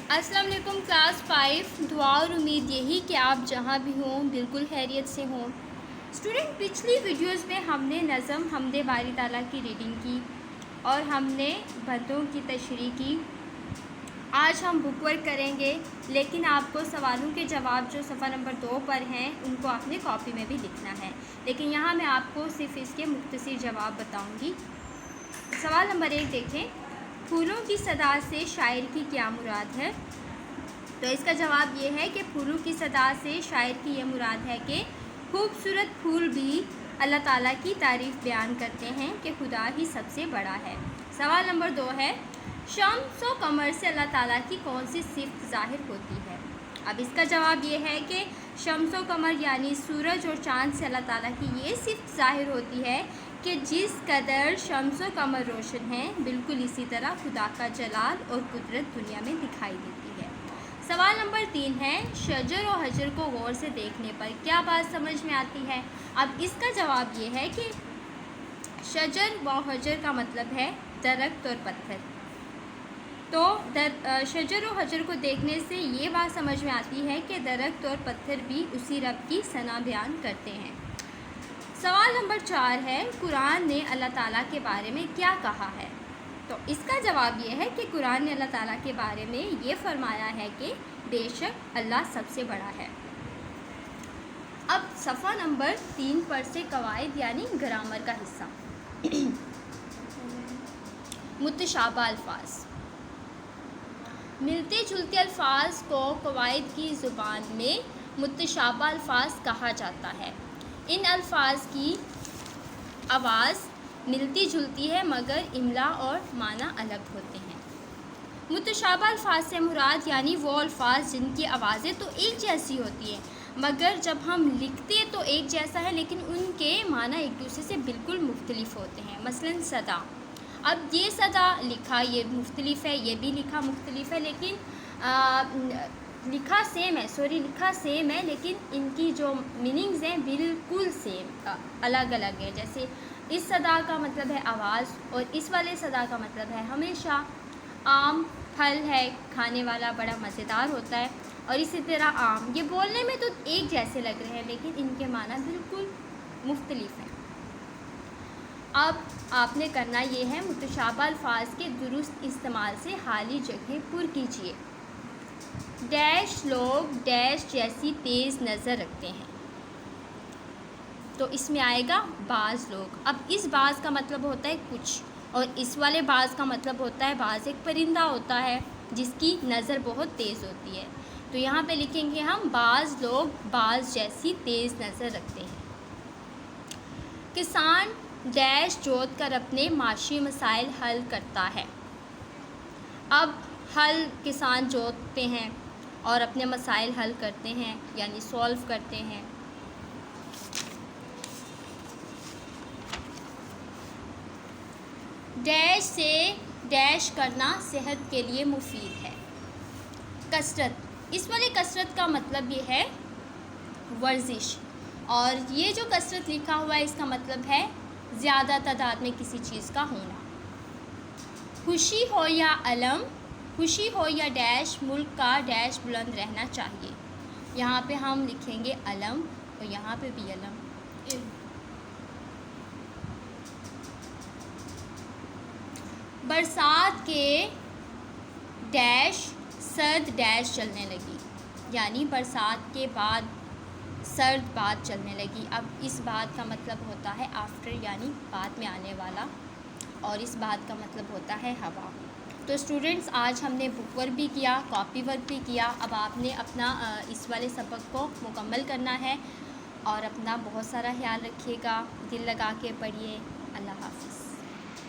السلام علیکم کلاس 5. دعا اور امید یہی کہ آپ جہاں بھی ہوں بالکل خیریت سے ہوں. اسٹوڈنٹ، پچھلی ویڈیوز میں ہم نے نظم حمد باری تعالیٰ کی ریڈنگ کی اور ہم نے بندوں کی تشریح کی. آج ہم بک ورک کریں گے، لیکن آپ کو سوالوں کے جواب جو صفحہ نمبر 2 پر ہیں ان کو اپنے کاپی میں بھی لکھنا ہے، لیکن یہاں میں آپ کو صرف اس کے مختصر جواب بتاؤں گی. سوال نمبر 1 دیکھیں، پھولوں کی صدا سے شاعر کی کیا مراد ہے؟ تو اس کا جواب یہ ہے کہ پھولوں کی صدا سے شاعر کی یہ مراد ہے کہ خوبصورت پھول بھی اللہ تعالیٰ کی تعریف بیان کرتے ہیں کہ خدا ہی سب سے بڑا ہے. سوال نمبر 2 ہے، شمس و قمر سے اللہ تعالیٰ کی کون سی صفت ظاہر ہوتی ہے؟ اب اس کا جواب یہ ہے کہ شمس و قمر یعنی سورج اور چاند سے اللہ تعالیٰ کی یہ صفت ظاہر ہوتی ہے کہ جس قدر شمس و قمر روشن ہیں، بالکل اسی طرح خدا کا جلال اور قدرت دنیا میں دکھائی دیتی ہے. سوال نمبر 3 ہے، شجر و حجر کو غور سے دیکھنے پر کیا بات سمجھ میں آتی ہے؟ اب اس کا جواب یہ ہے کہ شجر و حجر کا مطلب ہے درخت اور پتھر. تو شجر و حجر کو دیکھنے سے یہ بات سمجھ میں آتی ہے کہ درخت اور پتھر بھی اسی رب کی ثنا بیان کرتے ہیں. سوال نمبر 4 ہے، قرآن نے اللہ تعالیٰ کے بارے میں کیا کہا ہے؟ تو اس کا جواب یہ ہے کہ قرآن نے اللہ تعالیٰ کے بارے میں یہ فرمایا ہے کہ بے شک اللہ سب سے بڑا ہے. اب صفحہ نمبر 3 پر سے قواعد یعنی گرامر کا حصہ. متشابہ الفاظ. ملتے جلتے الفاظ کو قواعد کی زبان میں متشابہ الفاظ کہا جاتا ہے. ان الفاظ کی آواز ملتی جلتی ہے مگر املا اور معنی الگ ہوتے ہیں. متشابہ الفاظ سے مراد یعنی وہ الفاظ جن کی آوازیں تو ایک جیسی ہوتی ہیں مگر جب ہم لکھتے تو ایک جیسا ہے لیکن ان کے معنی ایک دوسرے سے بالکل مختلف ہوتے ہیں. مثلاً صدا. اب یہ صدا لکھا یہ مختلف ہے، یہ بھی لکھا مختلف ہے، لیکن لکھا سیم ہے لیکن ان کی جو میننگز ہیں بالکل سیم الگ الگ ہے. جیسے اس صدا کا مطلب ہے آواز اور اس والے صدا کا مطلب ہے ہمیشہ. آم پھل ہے، کھانے والا، بڑا مزیدار ہوتا ہے، اور اسی طرح آم. یہ بولنے میں تو ایک جیسے لگ رہے ہیں لیکن ان کے معنی بالکل مختلف ہیں. اب آپ نے کرنا یہ ہے، متشابہ الفاظ کے درست استعمال سے خالی جگہ پر کیجیے. ڈیش لوگ ڈیش جیسی تیز نظر رکھتے ہیں. تو اس میں آئے گا بعض لوگ. اب اس بعض کا مطلب ہوتا ہے کچھ، اور اس والے بعض کا مطلب ہوتا ہے بعض ایک پرندہ ہوتا ہے جس کی نظر بہت تیز ہوتی ہے. تو یہاں پہ لکھیں گے ہم بعض لوگ بعض جیسی تیز نظر رکھتے ہیں. کسان ڈیش جوت کر اپنے معاشی مسائل حل کرتا ہے. اب حل کسان جوتتے ہیں اور اپنے مسائل حل کرتے ہیں یعنی سولو کرتے ہیں. ڈیش سے ڈیش کرنا صحت کے لیے مفید ہے. کثرت. اس والے کثرت کا مطلب یہ ہے ورزش، اور یہ جو کثرت لکھا ہوا ہے اس کا مطلب ہے زیادہ تعداد میں کسی چیز کا ہونا. خوشی ہو یا علم، خوشی ہو یا ڈیش، ملک کا ڈیش بلند رہنا چاہیے. یہاں پہ ہم لکھیں گے علم اور یہاں پہ بھی علم. برسات کے ڈیش سرد ڈیش چلنے لگی، یعنی برسات کے بعد سرد باد چلنے لگی. اب اس بات کا مطلب ہوتا ہے آفٹر یعنی بعد میں آنے والا، اور اس بات کا مطلب ہوتا ہے ہوا. تو اسٹوڈنٹس، آج ہم نے بک ورک بھی کیا، کاپی ورک بھی کیا. اب آپ نے اپنا اس والے سبق کو مکمل کرنا ہے اور اپنا بہت سارا خیال رکھیے گا. دل لگا کے پڑھیے. اللہ حافظ.